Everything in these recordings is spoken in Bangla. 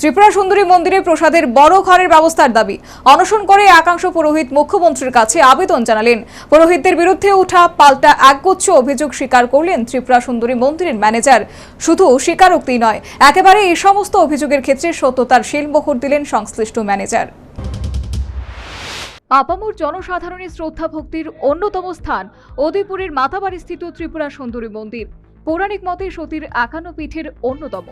ত্রিপুরা সুন্দরী মন্দিরে প্রসাদের বড় ঘরের ব্যবস্থার দাবি অনশন করে একাংশ পুরোহিত মুখ্যমন্ত্রীর কাছে আবেদন জানালেন। পুরোহিতদের বিরুদ্ধে ওঠা পাল্টা একগুচ্ছ অভিযোগ স্বীকার করলেন ত্রিপুরা সুন্দরী মন্দিরের ম্যানেজার। শুধু স্বীকারোক্তি নয়, একেবারে এই সমস্ত অভিযোগের ক্ষেত্রে সত্যতার শিলমোহর দিলেন সংশ্লিষ্ট ম্যানেজার। আপামর জনসাধারণের শ্রদ্ধা ভক্তির অন্যতম স্থান উদয়পুরের মাতাবাড়িস্থিত ত্রিপুরা সুন্দরী মন্দির। পৌরাণিক মতে সতীর 51 পীঠের অন্যতম।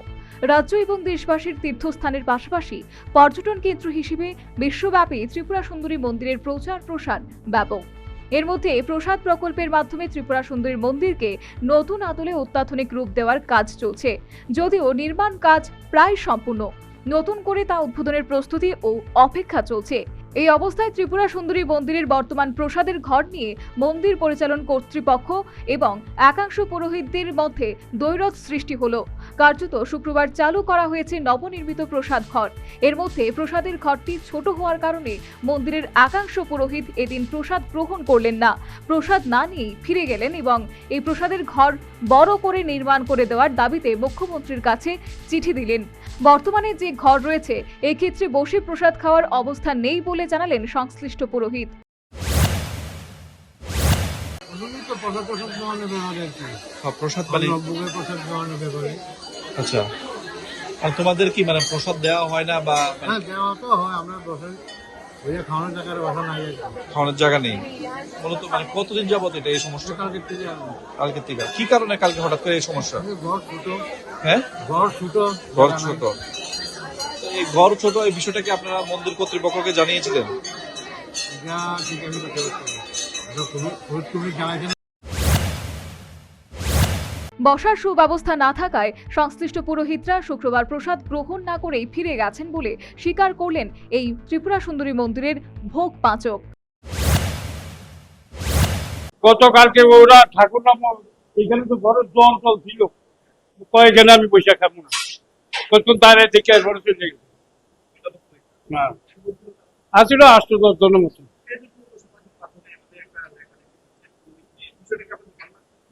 রাজ্য এবং দেশবাসীর তীর্থস্থানের পাশাপাশি পর্যটন কেন্দ্র হিসেবে বিশ্বব্যাপী ত্রিপুরা সুন্দরী মন্দিরের প্রচার প্রসার ব্যাপক। এর মধ্যে প্রসাদ প্রকল্পের মাধ্যমে ত্রিপুরা সুন্দরী মন্দিরকে নতুন আদলে অত্যাধুনিক রূপ দেওয়ার কাজ চলছে, যদিও নির্মাণ কাজ প্রায় সম্পূর্ণ। নতুন করে তা উদ্বোধনের প্রস্তুতি ও অপেক্ষা চলছে। এই অবস্থায় ত্রিপুরা সুন্দরী মন্দিরের বর্তমান প্রসাদের ঘর নিয়ে মন্দির পরিচালন কর্তৃপক্ষ এবং একাংশ পুরোহিতদের মধ্যে দ্বৈরথ সৃষ্টি হলো। কার্যত শুক্রবার চালু করা হয়েছে নবনির্মিত প্রসাদ ঘর। এর মধ্যে প্রসাদের ঘরটি ছোট হওয়ার কারণে মন্দিরের একাংশ পুরোহিত এদিন প্রসাদ গ্রহণ করলেন না, প্রসাদ না নিয়ে ফিরে গেলেন এবং এই প্রসাদের ঘর বড় করে নির্মাণ করে দেওয়ার দাবিতে মুখ্যমন্ত্রীর কাছে চিঠি দিলেন। বর্তমানে যে ঘর রয়েছে এক্ষেত্রে বসে প্রসাদ খাওয়ার অবস্থা নেই বলে জানালেন সংশ্লিষ্ট পুরোহিত। আচ্ছা, আর তোমাদের কি মানে প্রসাদ দেওয়া হয় না বা দেওয়া তো হয়, আমরা প্রসাদ খাওয়ানোর জায়গার বাসা নাই, খাওয়ানোর জায়গা নেই মূলত। মানে কতদিন যাবত এটা এই সমস্যা? কালকের থেকে। কালকে থেকে কি কারণে কালকে হঠাৎ করে এই সমস্যা? ঘর ছোট। হ্যাঁ, ঘর ছোট। ঘর ছোট। এই ঘর ছোট, এই বিষয়টা কি আপনারা মন্দির কর্তৃপক্ষকে জানিয়েছিলেন? বসার সুব্যবস্থা না থাকায় সংশ্লিষ্ট পুরোহিতরা শুক্রবার প্রসাদ গ্রহণ না করেই ফিরে গেছেন বলে স্বীকার করলেন এই ত্রিপুরা সুন্দরী মন্দিরের ভোগ পাচক। গতকালকে ওরা ঠাকুর নাম এখানে তো বড় জন চলছিল, কয়েকজনে আমি পয়সা খাবো না, কত দাঁড়িয়ে দেখে বড় চলে গেছে। আসলে 8-10 জনের মতো।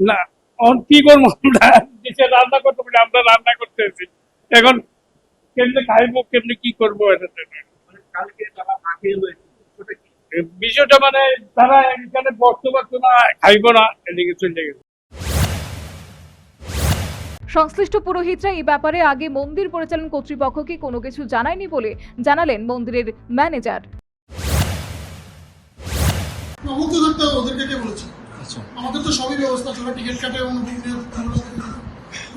না কি করবো, আমরা রান্না করতে পারি, আমরা রান্না করতেছি এখন কেমনি খাইবো, কেমনি কি করবো, বিষয়টা মানে তারা এখানে বসতে পারতো না, খাইবো না, এদিকে চলে গেছে। সংশ্লিষ্ট পুরোহিতরা এই ব্যাপারে আগে মন্দির পরিচালন কর্তৃপক্ষকে কোনো কিছু জানায়নি বলে জানালেন মন্দিরের ম্যানেজার। আমাদের তো সবই ব্যবস্থা ছিল, টিকিট কাটে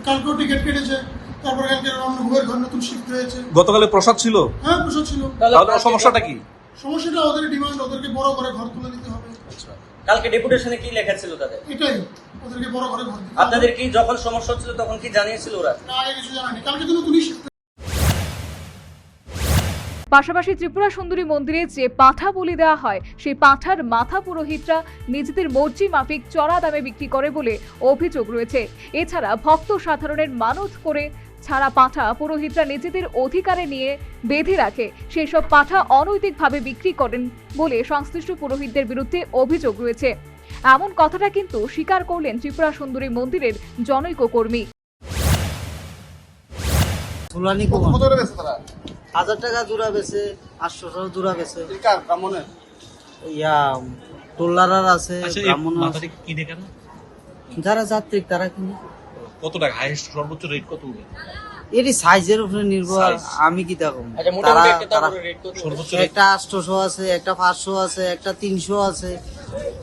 কালকেও টিকিট কেটেছে, তারপর কালকে ভোগের ঘর নতুন শিফট হয়েছে। গতকালে প্রসাদ ছিল? হ্যাঁ, প্রসাদ ছিল। তাহলে সমস্যাটা কি? সমস্যাটা ওদের ডিমান্ড, ওদেরকে বড় করে ঘর তুলে দিতে হবে। আচ্ছা, কালকে ডেপুটেশনে কি লেখা ছিল তাদের? এটাই, ওদেরকে বড় করে ঘর দিতে হবে। আপনাদের কি যখন সমস্যা হচ্ছিল তখন কি জানিয়েছিল ওরা? না, আগে কিছু জানায়নি, কালকে তো নতুনই শিফট। পাশাপাশি ত্রিপুরা সুন্দরী মন্দিরে যে পাঁঠা বলি দেওয়া হয় সেই পাঁঠার মাথা পুরোহিতরা নিজেদের মর্জি মাফিক চড়া দামে বিক্রি করে বলে অভিযোগ রয়েছে। এছাড়া ভক্ত সাধারণের মানত করে ছাড়া পাঁঠা পুরোহিতরা নিজেদের অধিকারে নিয়ে বেঁধে রাখে, সেই সব পাঁঠা অনৈতিকভাবে বিক্রি করেন বলে সংশ্লিষ্ট পুরোহিতদের বিরুদ্ধে অভিযোগ রয়েছে। এমন কথাটা কিন্তু স্বীকার করলেন ত্রিপুরা সুন্দরী মন্দিরের জনৈক কর্মী। 1000 টাকা জোড়া বেছে, 800 টাকা জোড়া বেছে। টোলার আছে, যারা যাত্রী তারা কিনে। কত টাকা হাইয়েস্ট সর্বোচ্চ রেট কত? এটি সাইজের উপরে নির্ভর, আমি কি দেখো। একটা 800 আছে, একটা 500 আছে, একটা 300 আছে,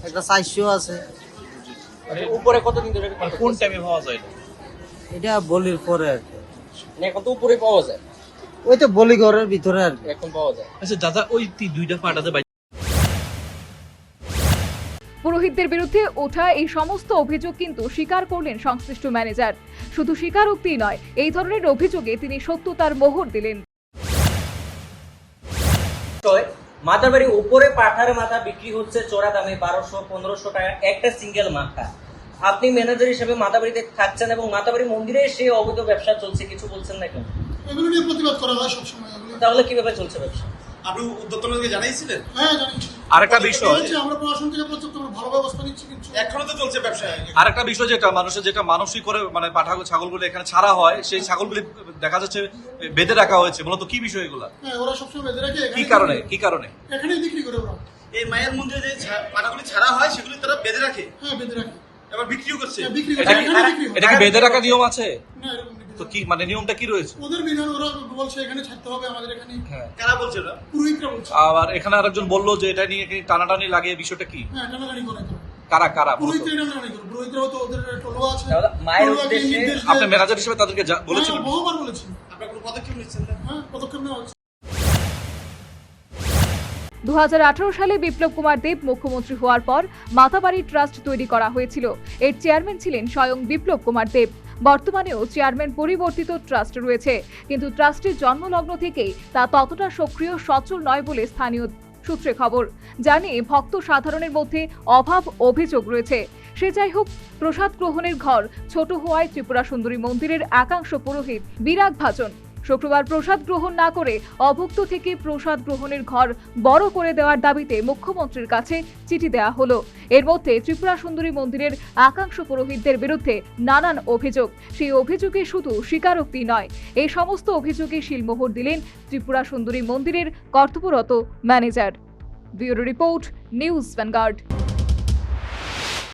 একটা 400 আছে। উপরে কতদিন ধরে কোন টাইমে পাওয়া যায়? এটা বলির পরে আর কি, এখন তো উপরে পাওয়া যায়, ওই তো বলি ঘরের ভিতরে আর কি এখন পাওয়া যায়। আচ্ছা দাদা, ওই দুইটা পাটাতে পুরোহিতদের বিরুদ্ধে ওঠা এই সমস্ত অভিযোগ কিন্তু স্বীকার করলেন সংশ্লিষ্ট ম্যানেজার। শুধু স্বীকারোক্তি নয়, এই ধরনের অভিযোগে তিনি সত্যতার মোহর দিলেন। মাথাবাড়ি উপরে পাঠার মাথা বিক্রি হচ্ছে চড়া দামে 1200-1500 টাকা একটা সিঙ্গেল মাথা। আপনি ম্যানেজার হিসেবে মাথাবাড়িতে থাকছেন এবং মাথাবাড়ি মন্দিরে সে অবৈধ ব্যবসা চলছে, কিছু বলছেন না কেন? এগুলো নিয়ে প্রতিবাদ করা হয় সবসময়। তাহলে কিভাবে চলছে ব্যবসা? আপনি উদ্যোক্তাকে জানিয়েছিলেন? হ্যাঁ, জানিয়েছি। আরেকটা বিষয় হয়েছে, আমরা প্রশাসন থেকে পর্যাপ্ত আমরা ভালো ব্যবস্থা নিচ্ছি, কিন্তু এখনো তো চলছে ব্যবসা। আরেকটা বিষয় যেটা মানুষের যেটা মানসিক করে মানে পাঠা ছাগলগুলো এখানে ছাড়া হয়, সেই ছাগলগুলি দেখা যাচ্ছে বেঁধে রাখা হয়েছে, মূলত কি বিষয় এগুলা, হ্যাঁ, ওরা সবসময় বেঁধে রাখে কি কারণে কি কারণে? এখানেই বিক্রি করে ওরা। এই মায়ের মন্দিরে যে পাটাগুলি ছাড়া হয় সেগুলি তারা বেঁধে রাখে, হ্যাঁ, বেঁধে রাখে, এবার বিক্রিও করছে। হ্যাঁ, বিক্রি করে এটা কি এখানে বিক্রি হয়। এটা কি বেঁধে রাখা নিয়ম আছে? না, এরকম বিক্রি তো হয়। কি মানে নিয়মটা কি রয়েছে? ওদের বিধান, ওরা বলছে এখানে ছাড়তে হবে, আমাদের এখানে কারা বলছে ওরা? পুরোহিতরা বলছে। আবার এখানে আরেকজন বললো যে এটা নিয়ে কি টানাটানি লাগে, বিষয়টা কি? হ্যাঁ, টানাটানি করে তো। কারা কারা মূলত? পুরোহিতরা টানাটানি করে, পুরোহিতরাও তো ওদের টোলো আছে। তাহলে মায়ের টোলোকে উদ্দেশ্যে নির্দেশ দেয়। আপনি ম্যানেজার হিসেবে তাদেরকে বলেছিলেন? হ্যাঁ, বহুবার বলেছি। আপনারা কোনো পদক্ষেপ নিচ্ছেন না? হ্যাঁ, পদক্ষেপ নেওয়া হচ্ছে। 2018 সালে বিপ্লব কুমার দেব মুখ্যমন্ত্রী হওয়ার পর মাতাবাড়ি ট্রাস্ট তৈরি করা হয়েছিল। এর চেয়ারম্যান ছিলেন স্বয়ং বিপ্লব কুমার দেব। বর্তমানেও চেয়ারম্যান পরিবর্তিত ট্রাস্ট রয়েছে, কিন্তু ট্রাস্টের জন্মলগ্ন থেকেই তা ততটা সক্রিয় সচল নয় বলে স্থানীয় সূত্রে খবর। জানে ভক্ত সাধারণের মধ্যে অভাব অভিযোগ রয়েছে। সে যাই হোক, প্রসাদ গ্রহণের ঘর ছোট হওয়ায় ত্রিপুরা সুন্দরী মন্দিরের একাংশ পুরোহিত বিরাগ ভাজন শুক্রবার প্রসাদ গ্রহণ না করে অভুক্ত থেকে প্রসাদ গ্রহণের ঘর বড় করে দেওয়ার দাবিতে মুখ্যমন্ত্রীর কাছে চিঠি দেওয়া হলো। এর মধ্যে ত্রিপুরা সুন্দরী মন্দিরের একাংশ পুরোহিতদের বিরুদ্ধে নানান অভিযোগ। সেই অভিযোগে শুধু স্বীকারোক্তি নয়, এই সমস্ত অভিযোগে শিলমোহর দিলেন ত্রিপুরা সুন্দরী মন্দিরের কর্তব্যরত manager. Bureau report, news vanguard.